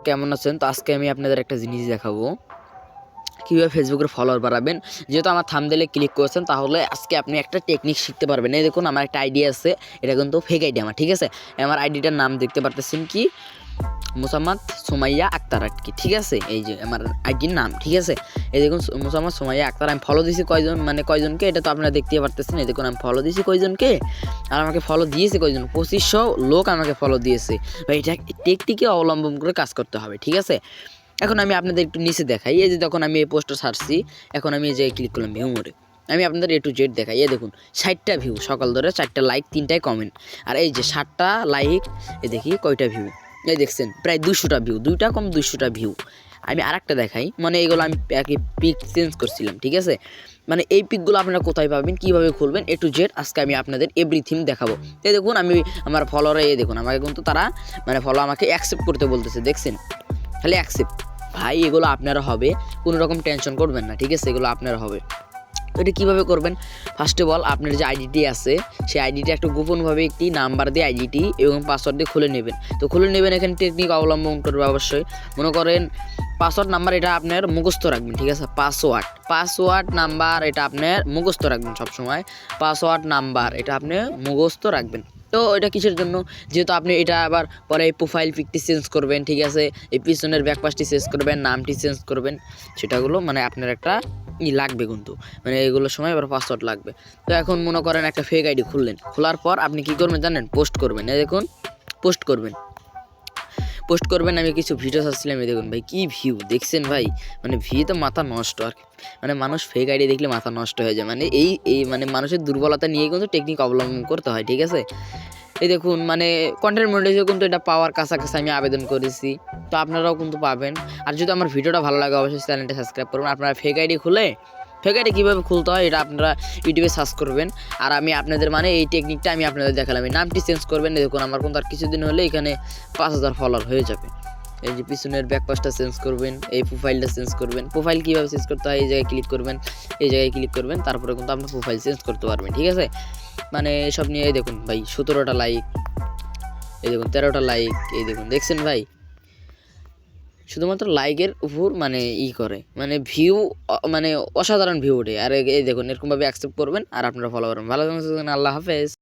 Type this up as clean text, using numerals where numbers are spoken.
কেমন আছেন? তো আজকে আমি আপনাদের একটা জিনিস দেখাবো কীভাবে ফেসবুকের ফলোয়ার বাড়াবেন। যেহেতু আমার থাম্বনেইলে ক্লিক করেছেন তাহলে আজকে আপনি একটা টেকনিক শিখতে পারবেন। এই দেখুন আমার একটা আইডি আছে, এটা কিন্তু ফেক আইডি আমার, ঠিক আছে? আমার আইডিটার নাম দেখতে পারতেছেন কি মোসাম্মদ সুমাইয়া আক্তার আর কি, ঠিক আছে? এই যে আমার আইডির নাম, ঠিক আছে? এই দেখুন মোসাম্মদ সুমাইয়া আক্তার। আমি ফলো দিয়েছি কয়জনকে এটা তো আপনারা দেখতে পারতেছেন। এই দেখুন আমি ফলো দিয়েছি কয়জনকে, আর আমাকে ফলো দিয়েছে কয়জন, 2500 লোক আমাকে ফলো দিয়েছে। ভাই এটা টেকটিকে অবলম্বন করে কাজ করতে হবে, ঠিক আছে? এখন আমি আপনাদের একটু নিচে দেখাই। এই যে যখন আমি এই পোস্টটা ছাড়ছি, এখন আমি এই যে ক্লিক করলাম ভিউ মোডে, আমি আপনাদের A to Z দেখাই। এই দেখুন 60টা ভিউ সকাল ধরে, 4টা লাইক, 3টায় কমেন্ট, আর এই যে 7টা লাইক, এই দেখি কয়টা ভিউ, এই দেখছেন প্রায় 200টা ভিউ, 2টা কম 200টা ভিউ। আমি আরেকটা দেখাই, মানে এইগুলো আমি পিক চেঞ্জ করছিলাম, ঠিক আছে? মানে এই পিকগুলো আপনারা কোথায় পাবেন, কীভাবে খুলবেন, A to Z আজকে আমি আপনাদের এভরিথিং দেখাবো। এই দেখুন আমি আমার ফলোয়ারে, এই দেখুন আমাকে কিন্তু তারা মানে ফলো আমাকে অ্যাকসেপ্ট করতে বলতেছে, দেখছেন? খালি অ্যাকসেপ্ট। ভাই এগুলো আপনারা হবে, কোনো রকম টেনশন করবেন না, ঠিক আছে? এগুলো আপনারা হবে। তো এটা কীভাবে করবেন? ফার্স্ট অফ অল আপনার যে আইডিটি আছে সেই আইডিটি একটু গোপনভাবে একটি নাম্বার দিয়ে আইডিটি এবং পাসওয়ার্ড দিয়ে খুলে নেবেন। তো খুলে নেবেন, এখানে টেকনিক অবলম্বন করবে অবশ্যই। মনে করেন পাসওয়ার্ড নাম্বার এটা আপনার মুখস্থ রাখবেন, ঠিক আছে? পাসওয়ার্ড নাম্বার এটা আপনার মুখস্থ রাখবেন সবসময়। পাসওয়ার্ড নাম্বার এটা আপনি মুখস্থ রাখবেন। তো এটা কিসের জন্য? যেহেতু আপনি এটা আবার পরে এই প্রোফাইল পিকটি চেঞ্জ করবেন, ঠিক আছে? এই পিছনের ব্যাকপাসটি চেঞ্জ করবেন, নামটি চেঞ্জ করবেন, সেটাগুলো মানে আপনার একটা লাগবে কিন্তু, মানে এগুলোর সময় আবার পাসওয়ার্ড লাগবে। তো এখন মনে করেন একটা ফেক আইডি খুললেন, খোলার পর আপনি কী করবেন জানেন? পোস্ট করবেন। এই দেখুন পোস্ট করবেন। আমি কিছু ভিডিও ছাড়ছিলাম, এই দেখুন ভাই কী ভিউ দেখছেন ভাই, মানে ভিউ তো মাথা নষ্ট আর কি। মানে মানুষ ফেক আইডি দেখলে মাথা নষ্ট হয়ে যায়। মানে এই মানে মানুষের দুর্বলতা নিয়ে কিন্তু টেকনিক অবলম্বন করতে হয়, ঠিক আছে? এই দেখুন মানে কন্টেন্ট মনিটাইজেশন কিন্তু এটা পাওয়ার কাছাকাছি আমি আবেদন করেছি, তো আপনারাও কিন্তু পাবেন। আর যদি আমার ভিডিওটা ভালো লাগে অবশ্যই চ্যানেলটা সাবস্ক্রাইব করবেন। আপনারা ফেক আইডি কীভাবে খুলতে হয় এটা আপনারা ইউটিউবে সার্চ করবেন। আর আমি আপনাদের মানে এই টেকনিকটা আমি আপনাদের দেখালাম। এই নামটি চেঞ্জ করবেন। দেখুন আমার কিন্তু আর কিছুদিন হলে এখানে 5000 ফলোয়ার হয়ে যাবে। এই যে পিছনের ব্যাকপাসটা চেঞ্জ করবেন, এই প্রোফাইলটা চেঞ্জ করবেন। প্রোফাইল কীভাবে চেঞ্জ করতে হয়? এই জায়গায় ক্লিক করবেন, তারপরে কিন্তু আপনার প্রোফাইল চেঞ্জ করতে পারবেন, ঠিক আছে? মানে এসব নিয়ে দেখুন ভাই 17টা লাইক, এই দেখুন 13টা লাইক, এই দেখুন দেখছেন ভাই, শুধুমাত্র লাইকের উপর মানে করে মানে ভিউ, মানে অসাধারণ ভিউ ওঠে। আর এই দেখুন এরকমভাবে অ্যাকসেপ্ট করবেন আর আপনারা ফলো করবেন। ভালো থাকবেন, আল্লাহ হাফেজ।